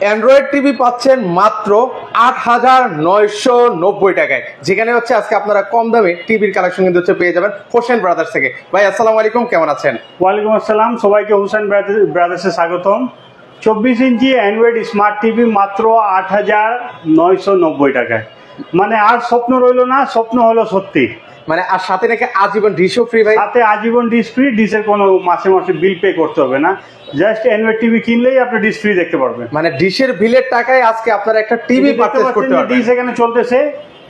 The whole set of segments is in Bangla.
অ্যান্ড্রয়েড টিভি পাচ্ছেন মাত্র ৮,৯৯০ টাকায়, যেখানে হচ্ছে আজকে আপনারা কম দামে টিভির কালেকশন কিন্তু হচ্ছে পেয়ে যাবেন হোসেন ব্রাদার্স থেকে। ভাই আসসালামু আলাইকুম, কেমন আছেন? ওয়ালাইকুম আসসালাম, সবাইকে হোসেন ব্রাদার্সে স্বাগতম। 24 ইঞ্চি অ্যান্ড্রয়েড স্মার্ট টিভি মাত্র ৮,৯৯০ টাকায়। মানে আর স্বপ্ন রইল না, স্বপ্ন হলো সত্যি। মানে আর সাথে নাকি আজীবন ডিশও ফ্রি ভাই? সাথে আজীবন ডিশ ফ্রি, ডিশের কোনো মাসে মাসে বিল পে করতে হবে না। জাস্ট অ্যান্ড্রয়েড টিভি কিনলেই আপনি ডিশ ফ্রি দেখতে পারবেন। মানে ডিশের বিলের টাকায় আজকে আপনারা একটা টিভি পারচেজ করতে পারবেন। ডিশ এখানে চলতেছে,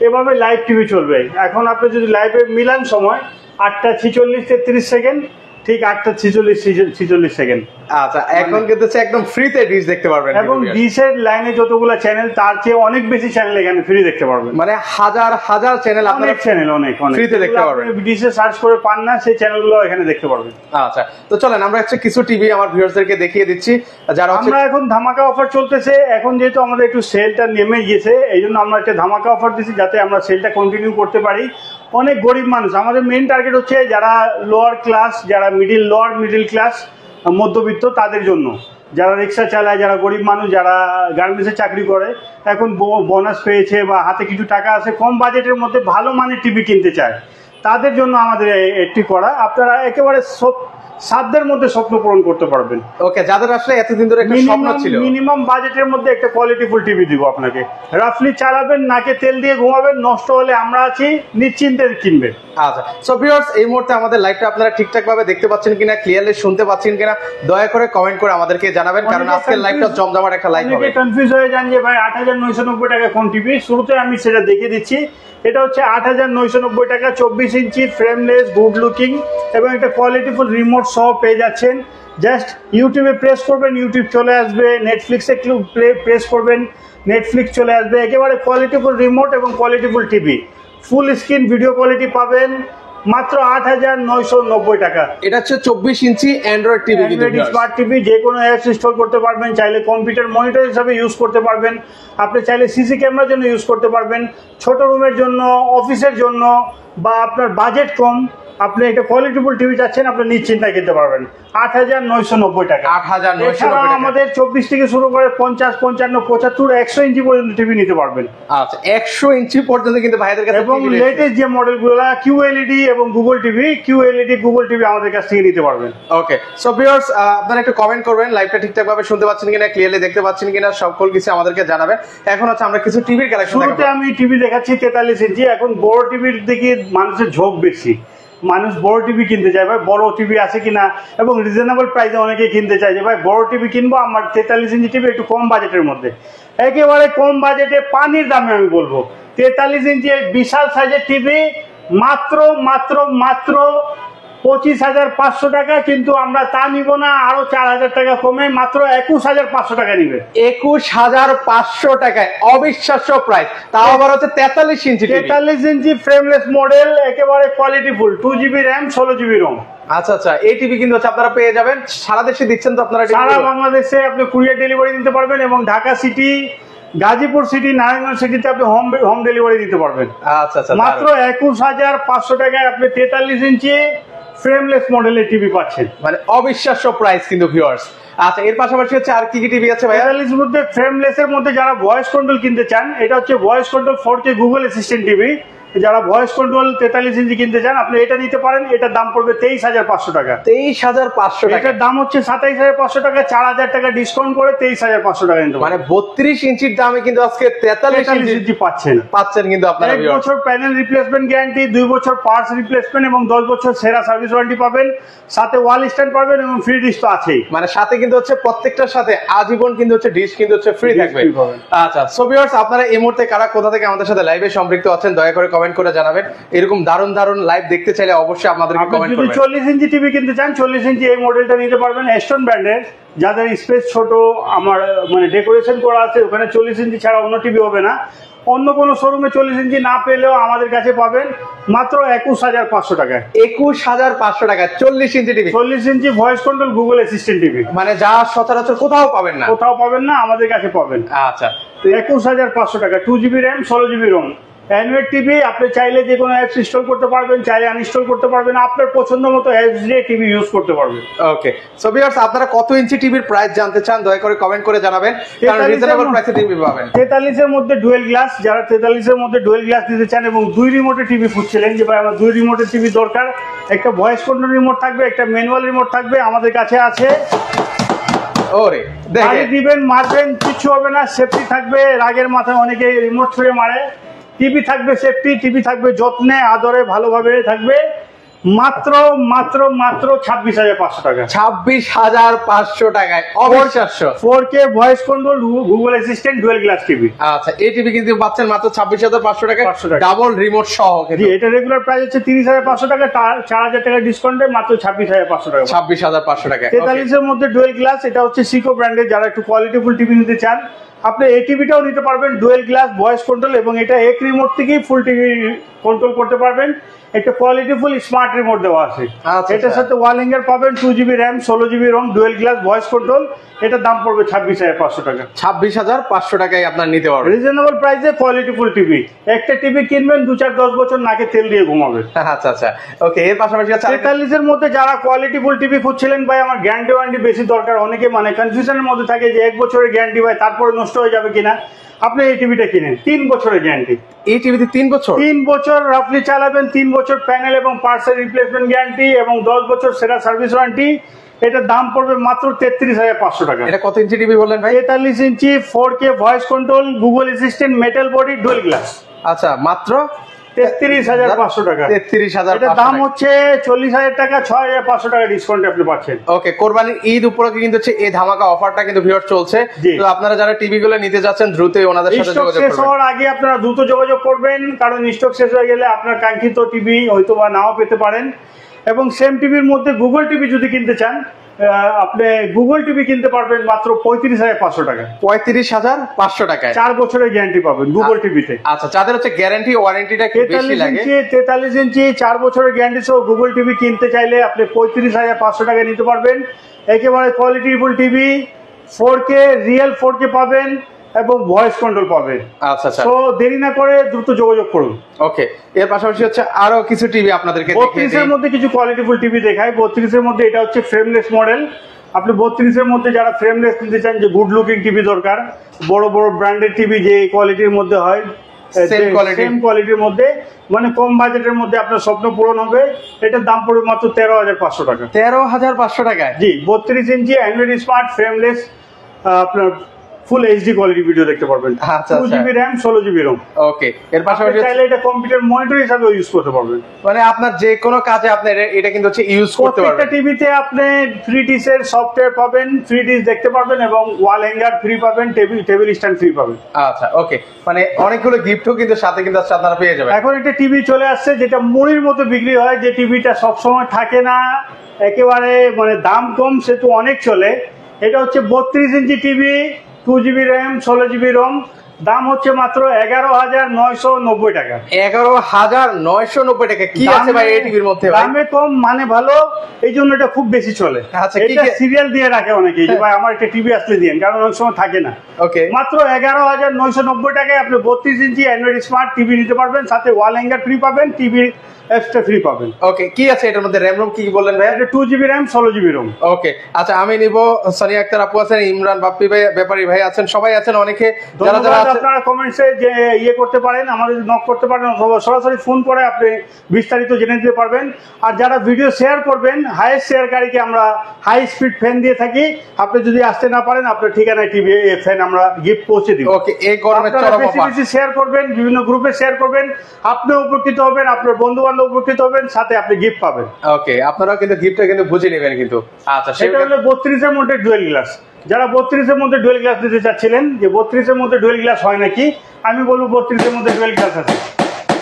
এভাবে লাইভ টিভি চলবে। এখন আপনি যদি লাইভে মিলান সময় 8:46:33, ঠিক 8:46:46। আচ্ছা, এখন কিন্তু একদম ফ্রিতে ডিশ দেখতে পারবেন এবং ডিশের লাইনে যতগুলো চ্যানেল তার চেয়ে অনেক বেশি চ্যানেল এখানে ফ্রি দেখতে পারবেন। মানে হাজার হাজার চ্যানেল আপনারা অনেক ফ্রিতে দেখতে পারবেন। ডিশে সার্চ করে পান না, সেই চ্যানেলগুলো এখানে দেখতে পারবেন। আচ্ছা, তো চলেন আমরা হচ্ছে কিছু টিভি আমার ভিউয়ার্সদেরকে দেখিয়ে দিচ্ছি যারা আমরা এখন ধামাকা অফার চলতেছে। এখন যেহেতু আমাদের একটু সেলটা নেমে গিয়েছে, এই জন্য আমরা একটা ধামাকা অফার দিচ্ছি যাতে আমরা সেলটা কন্টিনিউ করতে পারি। অনেক গরিব মানুষ, আমাদের মেইন টার্গেট হচ্ছে যারা লোয়ার ক্লাস, যারা মিডিল ক্লাস, মধ্যবিত্ত, তাদের জন্য। যারা রিক্সা চালায়, যারা গরিব মানুষ, যারা গার্মেন্টসে চাকরি করে, এখন বোনাস পেয়েছে বা হাতে কিছু টাকা আছে, কম বাজেটের মধ্যে ভালো মানের টিভি কিনতে চায়, তাদের জন্য আমাদের একটি করা। আপনারা একেবারে সাধ্যের মধ্যে স্বপ্ন পূরণ করতে পারবেন। ওকে, যাদের আসলে এতদিন ধরে একটা স্বপ্ন ছিল, মিনিমাম বাজেটের মধ্যে একটা কোয়ালিটিফুল টিভি দিব আপনাকে। রাফলি চালাবেন, নাকে তেল দিয়ে ঘুমাবেন, নষ্ট হলে আমরা আছি, নিশ্চিন্তে কিনবেন। আচ্ছা, সো ভিউয়ার্স, এই মুহূর্তে আমাদের লাইভটা আপনারা ঠিকঠাক ভাবে দেখতে পাচ্ছেন কিনা, ক্লিয়ারলি শুনতে পাচ্ছেন কিনা, দয়া করে কমেন্ট করে আমাদেরকে জানাবেন, কারণ আজকের লাইভটা জমজমাট একটা লাইভ হবে। কনফিউজ হয়ে যান যে ভাই 8,990 টাকা কোন টিভি। শুরুতে আমি সেটা দেখিয়ে দিচ্ছি। এটা হচ্ছে 8,990 টাকা, 24 ইঞ্চি, ফ্রেমলেস, গুড লুকিং এবং একটা কোয়ালিটিফুল রিমোট সহ পেয়ে যাচ্ছেন। জাস্ট ইউটিউবে প্রেস করবেন, ইউটিউব চলে আসবে। নেটফ্লিক্সে একটু প্রেস করবেন, নেটফ্লিক্স চলে আসবে। একেবারে কোয়ালিটিফুল রিমোট এবং qualityful TV, full screen video quality পাবেন মাত্র 8,990 টাকা। এটা হচ্ছে 24 inch android TV, smart TV. যে কোনো অ্যাপস ইনস্টল করতে পারবেন, চাইলে কম্পিউটার মনিটর হিসাবে ইউজ করতে পারবেন, আপনি চাইলে সিসি ক্যামেরার জন্য ইউজ করতে পারবেন, ছোট রুমের জন্য, অফিসের জন্য, বা আপনার বাজেট কম, আপনি একটা কোয়ালিটিফুল টিভি চাচ্ছেন, আপনি নিশ্চিন্তায় কিনতে পারবেন 8,990 টাকা। 8,990 টাকা। আমাদের 24 থেকে শুরু করে 50, 55, 75, 100 ইঞ্চি পর্যন্ত টিভি নিতে পারবেন। আচ্ছা, 100 ইঞ্চি পর্যন্ত কিন্তু ভাইদের কাছে। এবং লেটেস্ট যে মডেলগুলো QLED এবং গুগল টিভি আমাদের কাছ থেকে নিতে পারবেন। ওকে, সো ভিউয়ার্স, আপনারা একটু কমেন্ট করবেন লাইভটা ঠিকঠাক ভাবে শুনতে পাচ্ছেন কিনা, ক্লিয়ারলি দেখতে পাচ্ছেন কিনা, সকল কিছু আমাদেরকে জানাবেন। এখন হচ্ছে আমরা কিছু টিভির কালেকশন দেখাবো। শুরুতে আমি টিভি দেখাচ্ছি 43 ইঞ্চি। এখন বড় টিভির দিকে মানুষের ঝোঁক বেশি, মানুষ বড় টিভি কিনতে চায়। ভাই বড় টিভি আছে কিনা, এবং রিজনেবল প্রাইসে অনেকে কিনতে চায় যে ভাই বড় টিভি কিনবো, আমার 43 ইঞ্চি টিভি একটু কম বাজেটের মধ্যে। একেবারে কম বাজেটে পানির দামে আমি বলবো 43 ইঞ্চি বিশাল সাইজের টিভি মাত্র 25,500 টাকা। কিন্তু আমরা তা নিব না, আরো 4,000 টাকা কমে মাত্র 21,500 টাকা নিবে। 21,500 টাকায় অবিশ্বাস্য প্রাইস, তাও আবার হচ্ছে 43 ইঞ্চি। 43 ইঞ্চি ফ্রেমলেস মডেল, একেবারে কোয়ালিটিফুল, 2GB RAM, 16GB ROM। আচ্ছা আচ্ছা, এই টিভি কিন্তু আপনারা পেয়ে যাবেন। সারা দেশে দিচ্ছেন তো আপনারা? সারা বাংলাদেশে আপনি কুরিয়ার ডেলিভারি দিতে পারবেন, এবং ঢাকা সিটি, গাজীপুর সিটি, নারায়ণগঞ্জ সিটিতে আপনি হোম ডেলিভারি দিতে পারবেন। আচ্ছা আচ্ছা, মাত্র 21,500 টাকায় আপনি 43 ইঞ্চি ফ্রেমলেস মডেলের টিভি পাচ্ছেন। মানে অবিশ্বাস্য প্রাইস কিন্তু ভিউয়ার্স। আচ্ছা, এর পাশাপাশি হচ্ছে আর কি কি টিভি আছে ভাই? 43 মধ্যে ফ্রেমলেসের মধ্যে যারা ভয়েস কন্ট্রোল কিনতে চান, এটা হচ্ছে voice control 4K Google assistant TV. যারা ভয়েস কন্ট্রোল 43 ইঞ্চি কিনতে চান, আপনি এটা নিতে পারেন। এটার দাম পড়বে 23,500 টাকা। 23,500 টাকা। এটার দাম হচ্ছে 27,500 টাকা, 4,000 টাকা ডিসকাউন্ট করে 23,500 টাকা নিতে পারেন। মানে 32 ইঞ্চির দামে কিন্তু আজকে 43 ইঞ্চি পাচ্ছেন কিন্তু আপনারা। 1 বছর প্যানেল রিপ্লেসমেন্ট গ্যারান্টি, 2 বছর পার্টস রিপ্লেসমেন্ট এবং 10 বছর সেরা সার্ভিস ওয়ারেন্টি পাবেন। সাথে ওয়াল স্ট্যান্ড পাবেন এবং ফ্রি ডিশ তো আছেই। মানে সাথে কিন্তু হচ্ছে প্রত্যেকটার সাথে আজীবন কিন্তু হচ্ছে ডিশ কিন্তু হচ্ছে ফ্রি থাকবে। আচ্ছা, সো ভিউয়ার্স, আপনারা এই মুহূর্তে কারা কোথা থেকে আমাদের সাথে লাইভে সম্পৃক্ত আছেন, দয়া করে কমেন্ট করে জানাবেন। এরকম দারুণ দারুণ লাইভ দেখতে চাইলে অবশ্যই আমাদেরকে কমেন্ট করবেন। 40 ইঞ্চি টিভি কিনতে চান, 40 ইঞ্চি এই মডেলটা নিতে পারবেন এস্টন ব্র্যান্ডের। যাদের স্পেস ছোট, আমার মানে ডেকোরেশন করা আছে, ওখানে 40 ইঞ্চি ছাড়া অন্য টিভি হবে না। অন্য কোনো শোরুমে 40 ইঞ্চি না পেলেও আমাদের কাছে পাবেন মাত্র 21,500 টাকায়। 21,500 টাকায় 40 inch TV, 40 inch voice control Google assistant TV. মানে যা সচরাচর কোথাও পাবেন না, আমাদের কাছে পাবেন। আচ্ছা, 21,500 টাকা, 2GB RAM, 16GB ROM। Android TV আপনি চাইলে যে কোনো অ্যাপস ইনস্টল করতে পারবেন, চাইলে আনইনস্টল করতে পারবেন, আপনার পছন্দ মতো অ্যাপস দিয়ে টিভি ইউজ করতে পারবেন। ওকে, সো ভিউয়ার্স আপনারা কত ইঞ্চি টিভির প্রাইস জানতে চান দয়া করে কমেন্ট করে জানাবেন, কারণ রিজনেবল প্রাইসে টিভি পাবেন। 43 এর মধ্যে ডুয়েল গ্লাস, যারা 43 এর মধ্যে ডুয়েল গ্লাস নিতে চান এবং 2 রিমোটের টিভি খুঁজছিলেন যে ভাই আমার 2 রিমোটের টিভি দরকার, একটা ভয়েস কন্ট্রোল রিমোট থাকবে, একটা ম্যানুয়াল রিমোট থাকবে, আমাদের কাছে আছে। ওরে দেখেন, দিবেন মারবেন কিছু হবে না, সেফটি থাকবে। রাগের মাথায় অনেকে রিমোট ছুঁড়ে মারে, টিভি থাকবে সেফটি, টিভি থাকবে যত্নে আদরে ভালোভাবে থাকবে। মাত্র মাত্র মাত্র 26,500 টাকা। 26,500 টাকায় অবিশ্বাস্য 4K voice control Google assistant dual glass TV. আচ্ছা, এই টিভি কিন্তু পাচ্ছেন মাত্র 26,500 টাকায়, 500 টাকা। ডাবল রিমোট সহ। জি, এটা রেগুলার প্রাইস হচ্ছে 30,500 টাকা, 4,000 টাকা ডিসকাউন্টে মাত্র 26,500 টাকা। 26,500 টাকায় 43 এর মধ্যে ডুয়েল গ্লাস, এটা হচ্ছে সিকো ব্র্যান্ডের। যারা একটু কোয়ালিটিফুল টিভি নিতে চান আপনি এই টিভিটাও নিতে পারবেন, ডুয়েল গ্লাস ভয়েস কন্ট্রোল, এবং এটা এক রিমোট থেকেই ফুল টিভি কন্ট্রোল করতে পারবেন। একটা কোয়ালিটিফুল স্মার্ট রিমোট দেওয়া আছে। আচ্ছা, এটার সাথে ওয়াল হ্যাঙ্গার পাবেন, 2GB র্যাম, 16GB রম, ডুয়েল গ্লাস ভয়েস কন্ট্রোল। এটার দাম পড়বে 26,500 টাকা। 26,500 টাকায় আপনার নিতে পারবেন রিজনেবল প্রাইসে কোয়ালিটিফুল টিভি। একটা টিভি কিনবেন 2-4-10 বছর নাকে তেল দিয়ে ঘুমাবে। আচ্ছা আচ্ছা, ওকে। এর পাশাপাশি 43 এর মধ্যে যারা কোয়ালিটিফুল টিভি খুঁজছিলেন ভাই আমার গ্যারান্টি ওয়ারেন্টি বেশি দরকার, অনেকে মানে কনফিউশনের মধ্যে থাকে যে 1 বছরের গ্যারান্টি ভাই তারপরে নষ্ট হয়ে যাবে কিনা, আপনি এই টিভিটা কিনেন 3 বছরের গ্যারান্টি। এই টিভিতে 3 বছর 3 বছর রাফলি চালাবেন, 3 বছর প্যানেল এবং পার্টসের রিপ্লেসমেন্ট গ্যারান্টি এবং 10 বছর সেরা সার্ভিস ওয়ারেন্টি। এটার দাম পড়বে মাত্র 33,500 টাকা। এটা কত ইঞ্চি টিভি বললেন ভাই? 43 ইঞ্চি 4K voice control Google assistant metal body dual glass. আচ্ছা, মাত্র 33,500 টাকা। 33,500 এটার দাম হচ্ছে 40,000 টাকা, 6,500 টাকা ডিসকাউন্ট আপনি পাচ্ছেন। ওকে, কোরবানির ঈদ উপলক্ষে কিন্তু হচ্ছে এই ধামাকা অফারটা কিন্তু ভিউয়ার চলছে। তো আপনারা যারা টিভি গুলো নিতে যাচ্ছেন দ্রুতই ওনাদের সাথে যোগাযোগ শেষ করবেন। হওয়ার আগে আপনারা দ্রুত যোগাযোগ করবেন, কারণ স্টক শেষ হয়ে গেলে আপনার কাঙ্ক্ষিত টিভি হয়তো বা নাও পেতে পারেন। এবং সেম টিভির মধ্যে গুগল টিভি যদি কিনতে চান আপনি গুগল টিভি কিনতে পারবেন মাত্র 35,500 টাকা। 35,500 টাকায় 4 বছরের গ্যারান্টি পাবেন গুগল টিভিতে। আচ্ছা, যাদের হচ্ছে গ্যারান্টি ওয়ারেন্টিটা একটু বেশি লাগে, 43 ইঞ্চি 4 বছরের গ্যারান্টি সহ গুগল টিভি কিনতে চাইলে আপনি 35,500 টাকা নিতে পারবেন। একেবারে কোয়ালিটিফুল টিভি, 4K রিয়েল 4K পাবেন এবং ভয়েস কন্ট্রোল পাবেন। আচ্ছা আচ্ছা, তো দেরি না করে দ্রুত যোগাযোগ করুন। ওকে, এর পাশাপাশি হচ্ছে আরো কিছু টিভি আপনাদেরকে 32 এর মধ্যে কিছু কোয়ালিটিফুল টিভি দেখাই। 32 এর মধ্যে এটা হচ্ছে ফ্রেমলেস মডেল। আপনি 32 এর মধ্যে যারা ফ্রেমলেস নিতে চান, যে গুড লুকিং টিভি দরকার, বড় বড় ব্র্যান্ডেড টিভি যে কোয়ালিটির মধ্যে হয়, সেম কোয়ালিটির মধ্যে, মানে কম বাজেটের মধ্যে আপনার স্বপ্ন পূরণ হবে। এটার দাম পড়বে মাত্র 13,500 টাকা। 13,500 টাকায়? জি, 32 ইঞ্চি অ্যান্ড্রয়েড স্মার্ট ফ্রেমলেস, আপনার ফুল এইচডি কোয়ালিটি ভিডিও দেখতে পারবেন। 2GB র্যাম, 16GB রম। ওকে, এর পাশাপাশি চাইলে এটা কম্পিউটার মনিটর হিসেবে ইউজ করতে পারবেন, মানে আপনার যে কোনো কাজে আপনি এটা কিন্তু হচ্ছে ইউজ করতে পারবেন। প্রত্যেকটা টিভিতে আপনি 3D এর সফটওয়্যার পাবেন, 3D দেখতে পারবেন এবং ওয়াল হ্যাঙ্গার ফ্রি পাবেন, টেবিল স্ট্যান্ড ফ্রি পাবেন। আচ্ছা, ওকে, মানে অনেকগুলো গিফটও কিন্তু সাথে কিন্তু আপনারা পেয়ে যাবেন। এখন একটা টিভি চলে আসছে যেটা মুড়ির মতো বিক্রি হয়, যে টিভিটা সবসময় থাকে না, একেবারে মানে দাম কম, সেহেতু অনেক চলে। এটা হচ্ছে 32 inch TV, 2GB RAM, 16GB রম। দাম হচ্ছে মাত্র 11,990 টাকা। 11,990 টাকা? কি আছে ভাই এই টিভির মধ্যে? দামে কম মানে ভালো, এই জন্য এটা খুব বেশি চলে। আচ্ছা, এটা সিরিয়াল দিয়ে রাখে অনেকে, যে ভাই আমার একটা টিভি আসলে দিন, কারণ অনেক সময় থাকে না। ওকে, মাত্র 11,990 টাকায় আপনি 32 ইঞ্চি অ্যান্ড্রয়েড স্মার্ট টিভি নিতে পারবেন, সাথে ওয়াল হ্যাঙ্গার ফ্রি পাবেন, টিভি এক্সট্রা ফ্রি পাবেন। ওকে, কি আছে এটার মধ্যে? র্যাম রোম কি বললেন ভাই? এটা 2GB র্যাম, 16GB রম। ওকে, আচ্ছা, আমি নিব। সানিয়া আক্তার আপু আছেন, ইমরান বাপ্পি ভাই, ব্যাপারী ভাই আছেন, সবাই আছেন, অনেকে যারা যারা আছেন। আপনারা কমেন্টসে যে ইয়ে করতে পারেন, আমাদের নক করতে পারেন, অথবা সরাসরি ফোন করে আপনি বিস্তারিত জেনে নিতে পারবেন। আর যারা ভিডিও শেয়ার করবেন, হাইয়েস্ট শেয়ারকারীকে আমরা হাই স্পিড ফ্যান দিয়ে থাকি। আপনি যদি আসতে না পারেন, আপনার ঠিকানায় টিভি ফ্যান আমরা গিফট পৌঁছে দিব। ওকে, এই গরমে চরম বেশি বেশি শেয়ার করবেন, বিভিন্ন গ্রুপে শেয়ার করবেন, আপনিও উপকৃত হবেন, আপনার বন্ধু বান্ধব উপকৃত হবেন, সাথে আপনি গিফট পাবেন। ওকে, আপনারাও কিন্তু গিফটটা কিন্তু বুঝে নেবেন কিন্তু। আচ্ছা, সেটা হলো 32 এর মধ্যে ডুয়েল গ্লাস। যারা 32 এর মধ্যে ডুয়েল গ্লাস দিতে চাচ্ছিলেন, যে 32 এর মধ্যে ডুয়েল গ্লাস হয় নাকি, আমি বলবো 32 এর মধ্যে ডুয়েল গ্লাস আছে।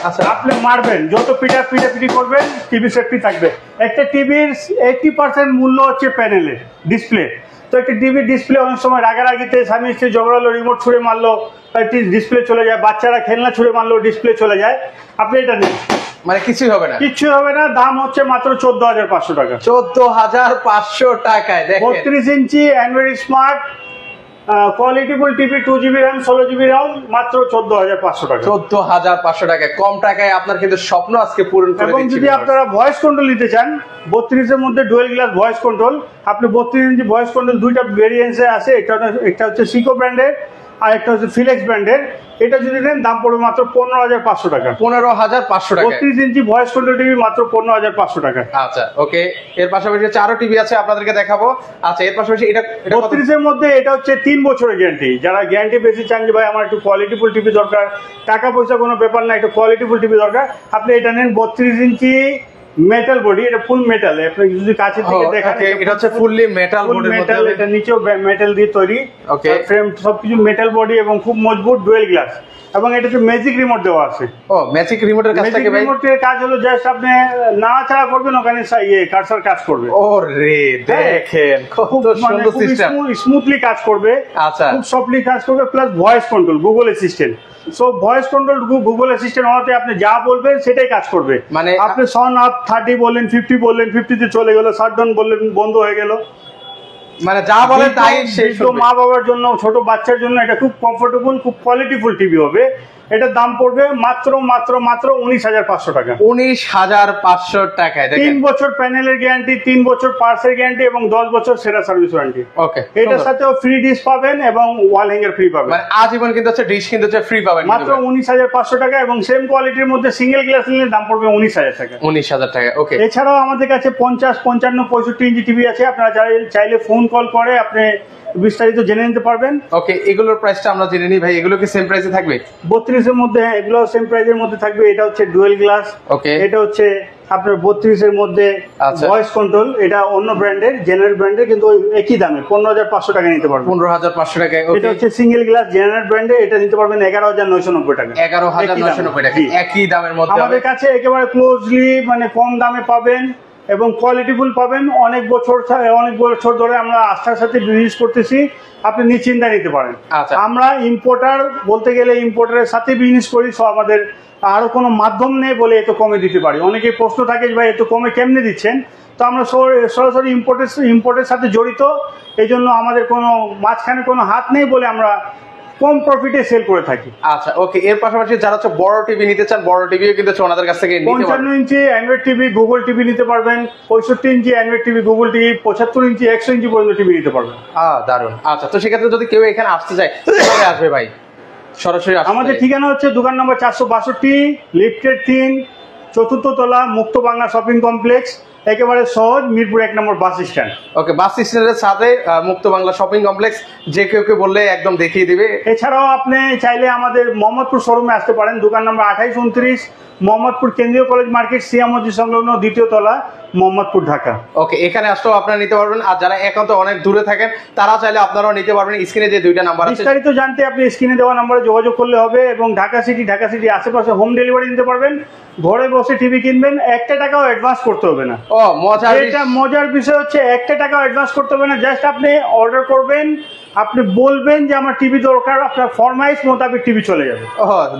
আচ্ছা, আপনি মারবেন, যত পিটাপিটি করবেন, টিভি সেফটি থাকবে। একটা টিভির 80% মূল্য হচ্ছে প্যানেলের ডিসপ্লে। তো একটা টিভি ডিসপ্লে অনেক সময় রাগারাগিতে স্বামী স্ত্রী ঝগড়া হলো, রিমোট ছুঁড়ে মারলো, ডিসপ্লে চলে যায়, বাচ্চারা খেলনা ছুঁড়ে মারলো, ডিসপ্লে চলে যায়। আপনি এটা নেন, মানে কিছুই হবে না? কিচ্ছু হবে না। দাম হচ্ছে মাত্র 14,500 টাকা। 14,500 টাকায় দেখেন। 32 ইঞ্চি অ্যান্ড্রয়েড স্মার্ট কোয়ালিটিফুল TV 2GB RAM 16GB RAM মাত্র 14,500 টাকা। 14,500 টাকায় কম টাকায় আপনার কিন্তু স্বপ্ন আজকে পূরণ করে এবং দিচ্ছি। যদি আপনারা ভয়েস কন্ট্রোল নিতে চান 32 এর মধ্যে ডুয়েল গ্লাস ভয়েস কন্ট্রোল, আপনি 32 ইঞ্চি ভয়েস কন্ট্রোল দুইটা ভেরিয়েন্টসে আছে, একটা হচ্ছে সিকো ব্র্যান্ডের আর একটা হচ্ছে ফিলেক্স ব্র্যান্ডের। এটা যদি নেন দাম পড়বে মাত্র 15,500 টাকা। 15,500 টাকা। 32 ইঞ্চি ভয়েস কন্ট্রোল টিভি মাত্র 15,500 টাকা। আচ্ছা ওকে, এর পাশাপাশি আরো টিভি আছে আপনাদেরকে দেখাবো। আচ্ছা এর পাশাপাশি এটা 32 এর মধ্যে এটা হচ্ছে 3 বছরের গ্যারান্টি। যারা গ্যারান্টি বেশি চান যে ভাই আমার একটু কোয়ালিটিফুল টিভি দরকার, টাকা পয়সা কোনো ব্যাপার না, একটু কোয়ালিটিফুল টিভি দরকার, আপনি এটা নেন 32 ইঞ্চি মেটাল বডি, এটা ফুল মেটাল। আপনি যদি কাছে থেকে দেখেন এটা হচ্ছে ফুললি মেটাল বডির মধ্যে, এটা নিচেও মেটাল দিয়ে তৈরি। ওকে, ফ্রেম সবকিছু মেটাল বডি এবং খুব মজবুত ডুয়েল গ্লাস, এবং এটাতে ম্যাজিক রিমোট দেওয়া আছে। ও ম্যাজিক রিমোটের কাজটা কি ভাই? রিমোটের কাজ হলো জাস্ট আপনি নাড়াচাড়া করবেন, ওখানে কার্সার কাজ করবে। ও রে দেখেন কত সুন্দর সিস্টেম, স্মুথলি কাজ করবে। আচ্ছা, খুব সফটলি কাজ করবে, plus voice control Google assistant. So voice control Google assistant হওয়াতে আপনি যা বলবেন সেটাই কাজ করবে। মানে আপনি সন আপ 30 বললেন, 50 বললেন, 50 চলে গেল, শাটডাউন বললেন, বন্ধ হয়ে গেল, মানে যা বলে তাই সেই শুনবে। মা বাবার জন্য, ছোট বাচ্চার জন্য এটা খুব কমফোর্টেবল, খুব কোয়ালিটিফুল টিভি হবে। এটার দাম পড়বে মাত্র মাত্র মাত্র 19,500 টাকা। 19,500 টাকায় দেখেন। 3 বছর প্যানেলের গ্যারান্টি, 3 বছর পার্টসের গ্যারান্টি এবং 10 বছর সেরা সার্ভিস ওয়ারেন্টি। ওকে, এটার সাথেও ফ্রি ডিশ পাবেন এবং ওয়াল হ্যাঙ্গার ফ্রি পাবেন। মানে আজীবন কিন্তু হচ্ছে ডিশ কিন্তু হচ্ছে ফ্রি পাবেন মাত্র 19,500 টাকা, এবং সেম কোয়ালিটির মধ্যে সিঙ্গেল গ্লাস নিলে দাম পড়বে 19,000 টাকা। 19,000 টাকা। ওকে, এছাড়াও আমাদের কাছে 50, 55, 65 ইঞ্চি টিভি আছে। আপনারা চাইলে ফোন কল করে আপনি বিস্তারিত জেনে নিতে পারবেন। ওকে, এগুলোর প্রাইসটা আমরা জেনে নিই ভাই, এগুলো কি সেম প্রাইসে থাকবে? 32 এর মধ্যে, হ্যাঁ এগুলো সেম প্রাইসের মধ্যে থাকবে। এটা হচ্ছে ডুয়েল গ্লাস। ওকে, এটা হচ্ছে আপনার 32 এর মধ্যে ভয়েস কন্ট্রোল, এটা অন্য ব্র্যান্ডের, জেনারেল ব্র্যান্ডের, কিন্তু ওই একই দামে 15,500 টাকা নিতে পারবেন। 15,500 টাকায়। এটা হচ্ছে সিঙ্গেল গ্লাস জেনারেল ব্র্যান্ডের, এটা নিতে পারবেন 11,990 টাকা। 11,990 টাকা, একই দামের মধ্যে আমাদের কাছে একেবারে ক্লোজলি মানে কম দামে পাবেন এবং কোয়ালিটিফুল পাবেন। অনেক বছর ধরে আমরা আস্থার সাথে বিজনেস করতেছি, আপনি নিশ্চিন্তা নিতে পারেন। আমরা ইম্পোর্টার বলতে গেলে ইম্পোর্টারের সাথে বিজনেস করি, সো আমাদের আরো কোনো মাধ্যম নেই বলে এত কমে দিতে পারি। অনেকে প্রশ্ন থাকে যে ভাই এত কমে কেমনে দিচ্ছেন, তো আমরা সরাসরি ইম্পোর্টের সাথে জড়িত, এই জন্য আমাদের কোনো মাঝখানে কোনো হাত নেই বলে আমরা কম প্রফিটে সেল করে থাকি। আচ্ছা ওকে, এর পাশাপাশি যারা হচ্ছে বড় টিভি নিতে চান, বড় টিভিও কিন্তু ওনাদের কাছ থেকে নিতে পারবেন। 55 ইঞ্চি অ্যান্ড্রয়েড টিভি গুগল টিভি নিতে পারবেন, 65 ইঞ্চি অ্যান্ড্রয়েড টিভি গুগল টিভি, 75 ইঞ্চি 100 ইঞ্চি পর্যন্ত টিভি নিতে পারবেন। দারুন। আচ্ছা, তো সেক্ষেত্রে যদি কেউ এখানে আসতে চায় কিভাবে আসবে ভাই? সরাসরি আমাদের ঠিকানা হচ্ছে দোকান নম্বর 462, লিফটেড 3, 4th তলা, মুক্ত বাংলা শপিং কমপ্লেক্স, একেবারে সহজ, মিরপুর 1 নম্বর বাস স্ট্যান্ড। ওকে, বাস স্ট্যান্ডের সাথে মুক্ত বাংলা শপিং কমপ্লেক্স, যে কেউ বললে একদম দেখিয়ে দিবে। এছাড়াও আপনি চাইলে আমাদের মোহাম্মদপুর শোরুমে আসতে পারেন, দোকান নম্বর 28, 29, মোহাম্মদপুর কেন্দ্রীয় কলেজ মার্কেট, সিয়া মসজিদ সংলগ্ন, 2য় তলা, মোহাম্মদপুর, ঢাকা। ওকে, এখানে আসলেও আপনারা নিতে পারবেন। আর যারা একান্ত অনেক দূরে থাকেন তারা চাইলে আপনারাও নিতে পারবেন। স্ক্রিনে যে 2টা নাম্বার আছে, বিস্তারিত জানতে আপনি স্ক্রিনে দেওয়া নাম্বারে যোগাযোগ করলে হবে। এবং ঢাকা সিটি আশেপাশে হোম ডেলিভারি নিতে পারবেন। ঘরে বসে টিভি কিনবেন, 1 টাকাও অ্যাডভান্স করতে হবে না। ও মজা, এটা মজার বিষয় হচ্ছে 1 টাকাও অ্যাডভান্স করতে হবে না। জাস্ট আপনি অর্ডার করবেন, আপনি বলবেন যে আমার টিভি দরকার, আপনার ফরমাইশ মোতাবেক টিভি চলে যাবে।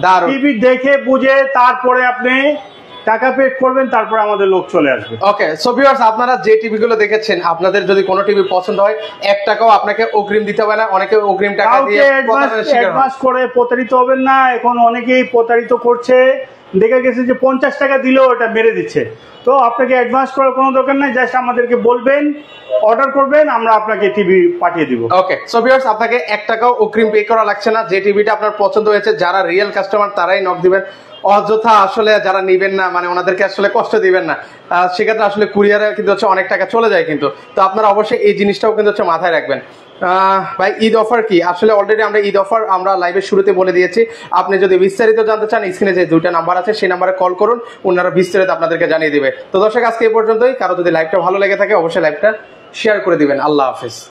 দারুণ। টিভি দেখে বুঝে তারপরে আপনি টাকা পে করবেন, তারপরে আমাদের লোক চলে আসবে। ওকে, সো ভিউয়ার্স, আপনারা যে টিভি গুলো দেখেছেন, আপনাদের যদি কোনো টিভি পছন্দ হয় 1 টাকাও আপনাকে অগ্রিম দিতে হবে না। অনেকে অগ্রিম টাকা দিয়ে অ্যাডভান্স করে প্রতারিত হবেন না। এখন অনেকেই প্রতারিত করছে, দেখা গেছে যে 50 টাকা দিলেও এটা মেরে দিচ্ছে। তো আপনাকে অ্যাডভান্স করার কোনো দরকার নাই, জাস্ট আমাদেরকে বলবেন, অর্ডার করবেন, আমরা আপনাকে টিভি পাঠিয়ে দিব। ওকে, সো ভিউয়ার্স, আপনাকে 1 টাকাও অগ্রিম পে করা লাগছে না। যে টিভিটা আপনার পছন্দ হয়েছে, যারা রিয়েল কাস্টমার তারাই নক দিবেন। অযথা আসলে যারা নিবেন না, মানে ওনাদেরকে আসলে কষ্ট দিবেন না, সেক্ষেত্রে আসলে কুরিয়ারে কিন্তু হচ্ছে অনেক টাকা চলে যায় কিন্তু। তো আপনারা অবশ্যই এই জিনিসটাও কিন্তু হচ্ছে মাথায় রাখবেন। ভাই, ঈদ অফার কি? আসলে অলরেডি আমরা ঈদ অফার আমরা লাইভের শুরুতে বলে দিয়েছি। আপনি যদি বিস্তারিত জানতে চান, স্ক্রিনে যে 2টা নাম্বার আছে সেই নাম্বারে কল করুন, ওনারা বিস্তারিত আপনাদেরকে জানিয়ে দিবে। তো দর্শক, আজকে এই পর্যন্তই। কারো যদি লাইভটা ভালো লেগে থাকে অবশ্যই লাইভটা শেয়ার করে দিবেন। আল্লাহ হাফেজ।